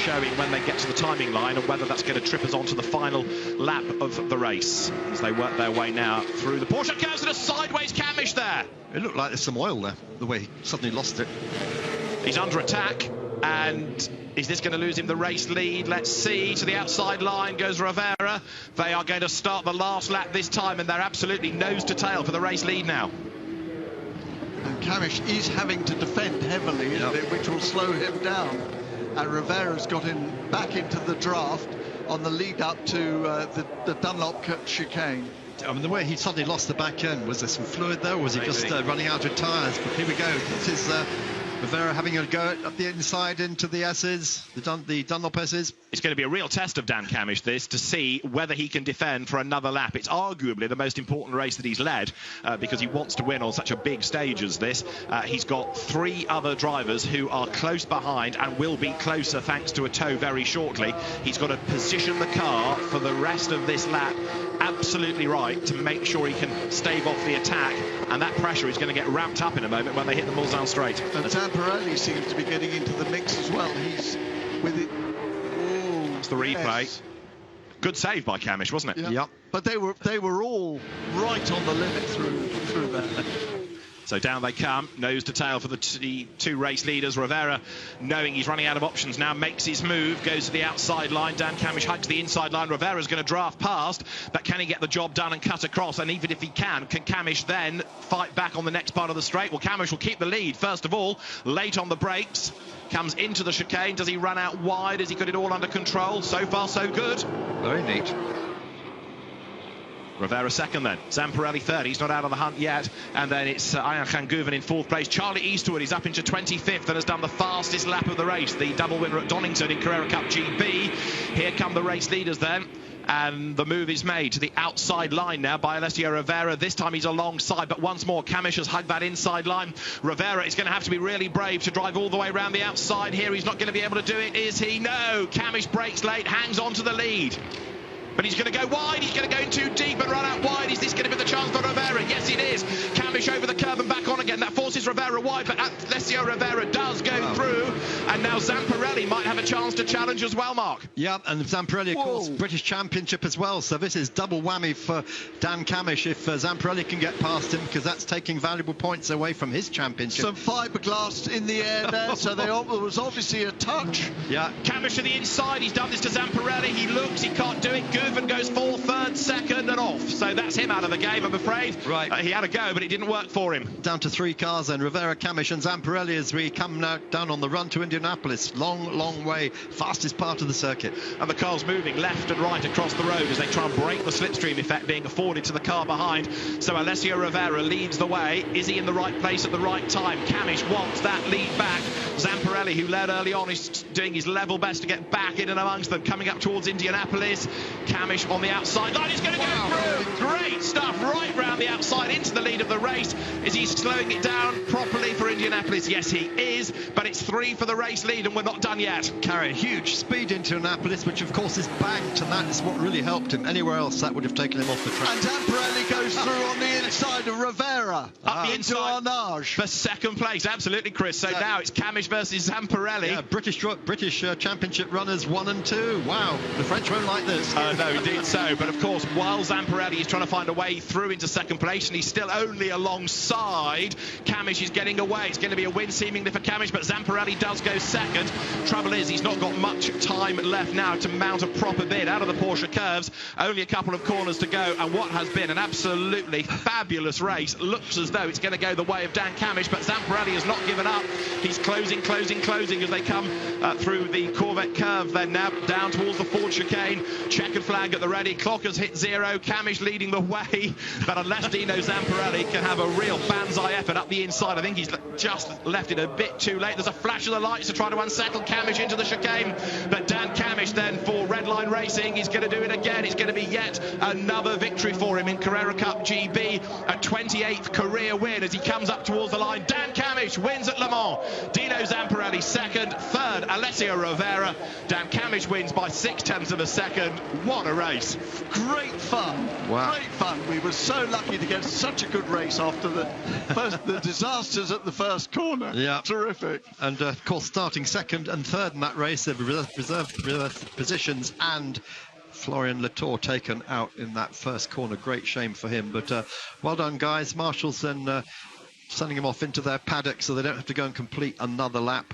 showing when they get to the timing line and whether that's going to trip us onto the final lap of the race as they work their way now through the Porsche curves and a sideways Camish there. It looked like there's some oil there, the way he suddenly lost it. He's under attack, and is this going to lose him the race lead? Let's see. To the outside line goes Rivera. They are going to start the last lap this time, and they're absolutely nose to tail for the race lead now. And Camish is having to defend heavily, which will slow him down. And Rivera's got him back into the draft on the lead up to the Dunlop chicane. I mean, the way he suddenly lost the back end, was there some fluid there, or was he just running out of tyres? But here we go. This is Rivera having a go at the inside into the S's, the Dunlop S's. It's going to be a real test of Dan Camish, this, to see whether he can defend for another lap. It's arguably the most important race that he's led because he wants to win on such a big stage as this. He's got 3 other drivers who are close behind and will be closer thanks to a tow very shortly. He's got to position the car for the rest of this lap absolutely right to make sure he can stave off the attack, and that pressure is going to get ramped up in a moment when they hit the Mulsanne straight. And Zamparelli seems to be getting into the mix as well. He's with it. It's the replay. Yes. Good save by Camish, wasn't it? Yeah. Yep. But they were all right on the limit through that. So down they come, nose to tail for the 2 race leaders. Rivera, knowing he's running out of options now, makes his move, goes to the outside line. Dan Camish hugs the inside line. Rivera's going to draft past, but can he get the job done and cut across? And even if he can Camish then fight back on the next part of the straight? Well, Camish will keep the lead, first of all, late on the brakes. Comes into the chicane. Does he run out wide? Has he got it all under control? So far, so good. Very neat. Rivera second then, Zamparelli third, he's not out of the hunt yet, and then it's Ian Khanguven in 4th place. Charlie Eastwood is up into 25th and has done the fastest lap of the race, the double winner at Donington in Carrera Cup GB. Here come the race leaders then, and the move is made to the outside line now by Alessio Rivera. This time he's alongside, but once more Camish has hugged that inside line. Rivera is going to have to be really brave to drive all the way around the outside here. He's not going to be able to do it, is he? No, Camish brakes late, hangs on to the lead. But he's going to go wide, he's going to go in too deep and run out wide. Is this going to be the chance for Rivera? Yes, it is. Camish over the curve and back on again. That forces Rivera wide, but Alessio Rivera does go through. And now Zamparelli might have a chance to challenge as well, Mark. Yeah, and Zamparelli, of course, British Championship as well. So this is double whammy for Dan Camish if Zamparelli can get past him, because that's taking valuable points away from his championship. Some fiberglass in the air there, so there was obviously a touch. Yeah. Camish to the inside, he's done this to Zamparelli. He looks, he can't do it. Guven goes 4th, 3rd, 2nd and off. So that's him out of the game, I'm afraid. Right. He had a go, but it didn't work for him. Down to 3 cars then, Rivera, Camish and Zamparelli as we come now down on the run to Indianapolis. Long way, fastest part of the circuit. And the car's moving left and right across the road as they try and break the slipstream effect being afforded to the car behind. So Alessio Rivera leads the way. Is he in the right place at the right time? Camish wants that lead back. Zamparelli, who led early on, is doing his level best to get back in and amongst them, coming up towards Indianapolis. Camish on the outside line, he's going to go through. Great stuff, right round the outside into the lead of the race. Is he slowing it down properly for Indianapolis? Yes, he is, but it's 3 for the race lead and we're not done yet. Carry huge speed into Indianapolis, which of course is banked, and that is what really helped him. Anywhere else, that would have taken him off the track. And Zamparelli goes through on the inside of Rivera. Up the into inside Arnage. for 2nd place, absolutely, Chris. So now it's Camish versus Zamparelli. Yeah, British Championship runners 1 and 2. Wow, the French won't like this. No, indeed so. But of course, while Zamparelli is trying to find a way through into 2nd place, and he's still only alongside, Camish is getting away. It's going to be a win seemingly for Camish, but Zamparelli does go 2nd. Trouble is, he's not got much time left now to mount a proper bid out of the Porsche curves. Only a couple of corners to go, and what has been an absolutely fabulous race looks as though it's going to go the way of Dan Camish, but Zamparelli has not given up. He's closing as they come through the Corvette curve, then now down towards the Ford chicane. Checkered flag at the ready. Clock has hit 0. Camish leading the way, but unless Dino Zamparelli can have a real banzai effort up the inside, I think he's just left it a bit too late. There's a flash of the lights to try to unsettle Camish into the chicane, but Dan Camish then for Redline Racing, he's going to do it again. It's going to be yet another victory for him in Carrera Cup GB, a 28th career win as he comes up towards the line. Dan Camish wins at Le Mans. Dino Zamparelli second, third Alessio Rovera. Dan Cammish wins by 0.6 of a second. What a race. Great fun. Wow. Great fun. We were so lucky to get such a good race after the disasters at the first corner. Yeah. Terrific. And of course, starting second and third in that race, the reserve positions, and Florian Latour taken out in that first corner. Great shame for him, but well done, guys. Marshall's then sending him off into their paddock so they don't have to go and complete another lap.